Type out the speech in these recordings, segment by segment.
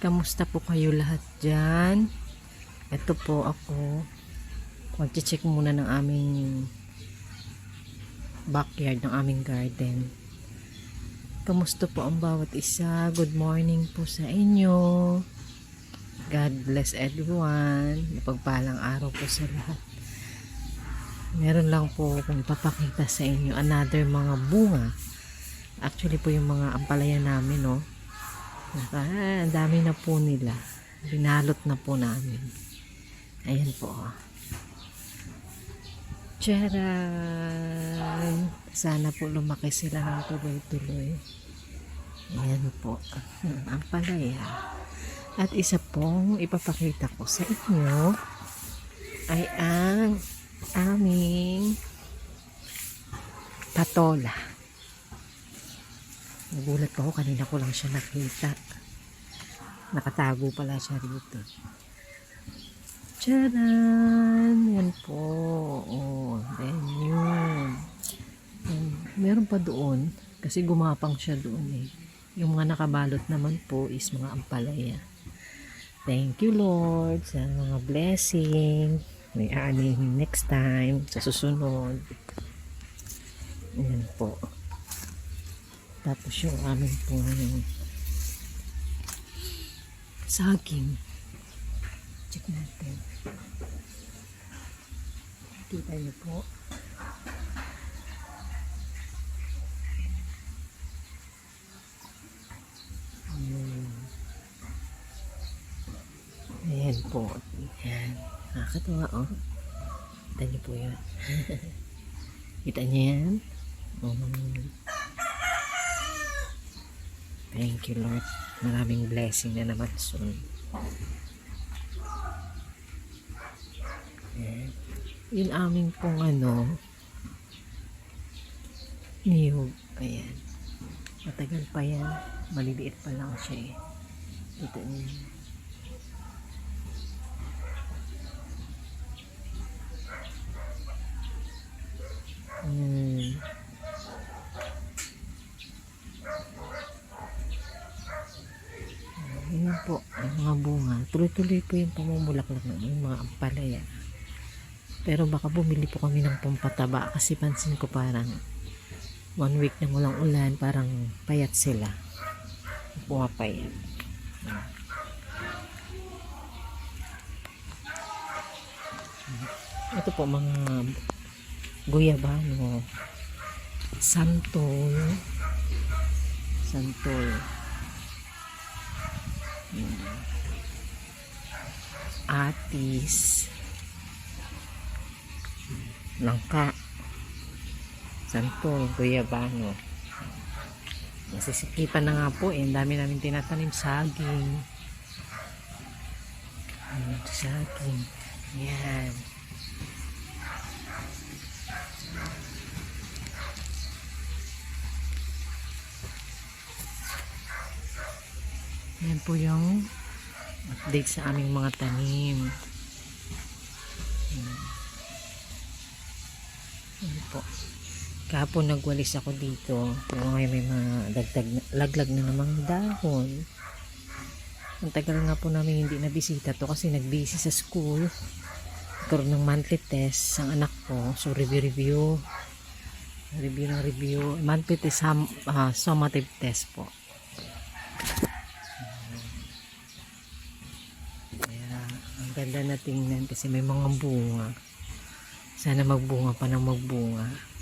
Kamusta po kayo lahat dyan? Ito po ako. Mag-check muna ng aming backyard, ng aming garden. Kamusta po ang bawat isa? Good morning po sa inyo. God bless everyone. Mapagpalang araw po sa lahat. Meron lang po kung ipapakita sa inyo another mga bunga. Actually po yung mga ampalaya namin, no? Ang dami na po nila. Binalot na po namin. Ayan po. Tcharan! Sana po lumaki sila ng tuloy-tuloy. Ayan po. Ang palaya. At isa pong ipapakita ko sa inyo ay ang aming patola. Nagulat po ako, kanina ko lang siya nakita. Nakatago pala siya rito. Tcharan! Yan po. Oh, then yun. Meron pa doon. Kasi gumapang siya doon eh. Yung mga nakabalot naman po is mga ampalaya. Thank you Lord sa mga blessing. May ani next time sa susunod. Yan po. Tapos yung amin po saging. Check natin. Kita niyo po. Ayan po. Ayan. Nakakatawa oh. Kita niyo po yun. Kita niyo yan? Thank you Lord. Maraming blessing na naman soon. Ayan. Yung aming pong niyog. Ayan. Matagal pa yan. Maliliit pa lang siya eh. Ito niyo. Ayan po, ang mga bunga. Tuloy-tuloy po yung pamumulaklak ng mga ampalaya. Pero baka bumili po kami ng pampataba kasi pansin ko parang 1 week na walang ulan, parang payat sila. Pumapayat. Ito po mga guyabano, santol, atis, langka, santol, guyabano. Nasisikipan na nga po eh. Ang dami namin tinatanim. Saging. Saging. Yan. Yan po yung update sa aming mga tanim. Yan po. Kahapon nagwalis ako dito. Pero ngayon may mga laglag na namang dahon. Ang tagal nga po namin hindi nabisita to kasi nag-busy sa school. Nagkaroon ng monthly test ang anak ko. So review. Monthly test, summative test po. Kaya ang ganda na tingnan kasi may mga bunga. Sana magbunga pa ng magbunga.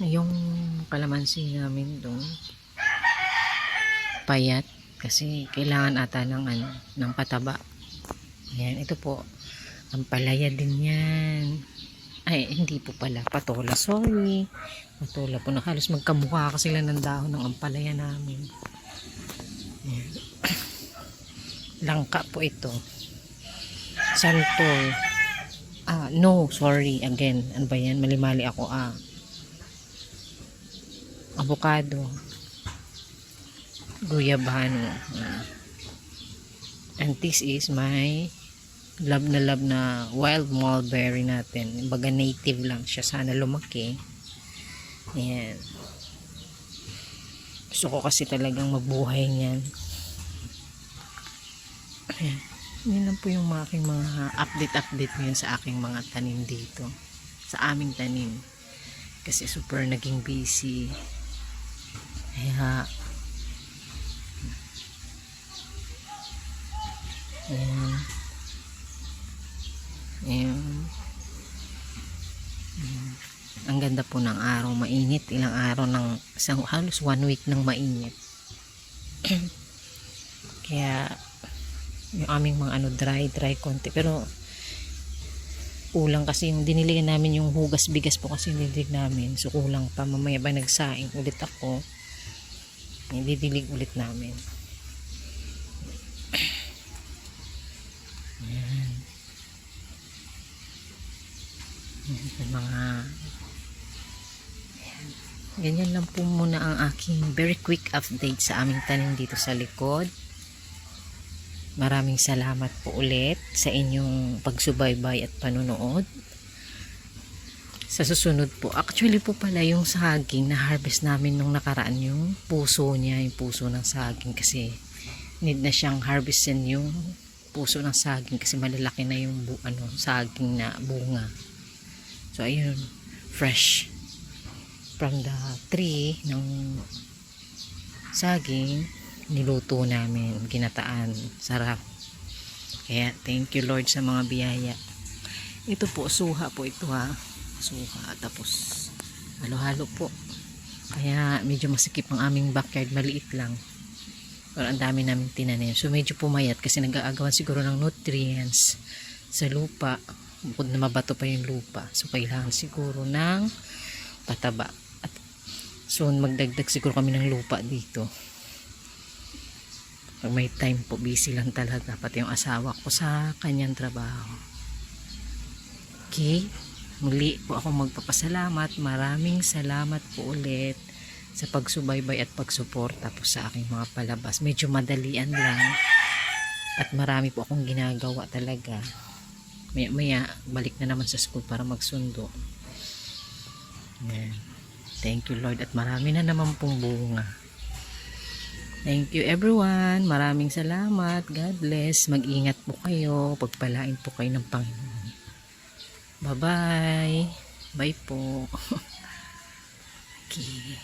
Yung kalamansi namin doon payat kasi kailangan ata ng pataba. Ayan, ito po ampalaya din yan. Ay, hindi po pala, patola, sorry. Patola po, halos magkamukha kasi sila ng dahon ng ampalaya namin. Ayan. Langka po ito. Santol. No, sorry again. Ano ba yan? Mali-mali ako. Avocado, guyabano, and this is my love na wild mulberry natin. Baga native lang siya, sana lumaki. Ayan. Gusto ko kasi talagang mabuhay niyan. Ayan. Yun lang po yung mga aking mga update ngayon sa aking mga tanim dito. Sa aming tanim. Kasi super naging busy. Kaya ayan. Ayan. Ang ganda po ng araw, mainit. Ilang araw ng halos 1 week ng mainit. Kaya yung aming mga dry konti, pero kulang kasi yung diniligan namin, yung hugas bigas po kasi dinilig namin, so kulang pa. Mamaya ba nagsaing ulit ako, didilig ulit namin. Ayan. Mga ganyan lang po muna ang aking very quick update sa aming tanim dito sa likod. Maraming salamat po ulit sa inyong pagsubaybay at panunood. Sa susunod po, actually po pala yung saging na harvest namin nung nakaraan, yung puso niya, yung puso ng saging, kasi need na siyang harvestin yung puso ng saging kasi malalaki na yung saging na bunga. So ayun, fresh from the tree ng saging, niluto namin, ginataan, sarap. Kaya thank you Lord sa mga biyaya. Ito po, suha po ito ha, suha, tapos halo-halo po. Kaya medyo masikip ang aming backyard, maliit lang, pero ang dami namin tinanim, so medyo pumayat kasi nag-aagawan siguro ng nutrients sa lupa, bukod na mabato pa yung lupa, so kailangan siguro ng pataba. At soon magdagdag siguro kami ng lupa dito. Pag may time po, busy lang talaga, pati yung asawa ko sa kanyang trabaho. Okay, muli po ako magpapasalamat. Maraming salamat po ulit sa pagsubaybay at pagsuporta po sa aking mga palabas. Medyo madalian lang at marami po akong ginagawa talaga. Maya maya balik na naman sa school para magsundo. Ayan. Thank you Lord, at marami na naman pong bunga. Thank you everyone. Maraming salamat. God bless. Mag-ingat po kayo. Pagpalain po kayo ng Panginoon. Bye-bye. Bye po. Okay.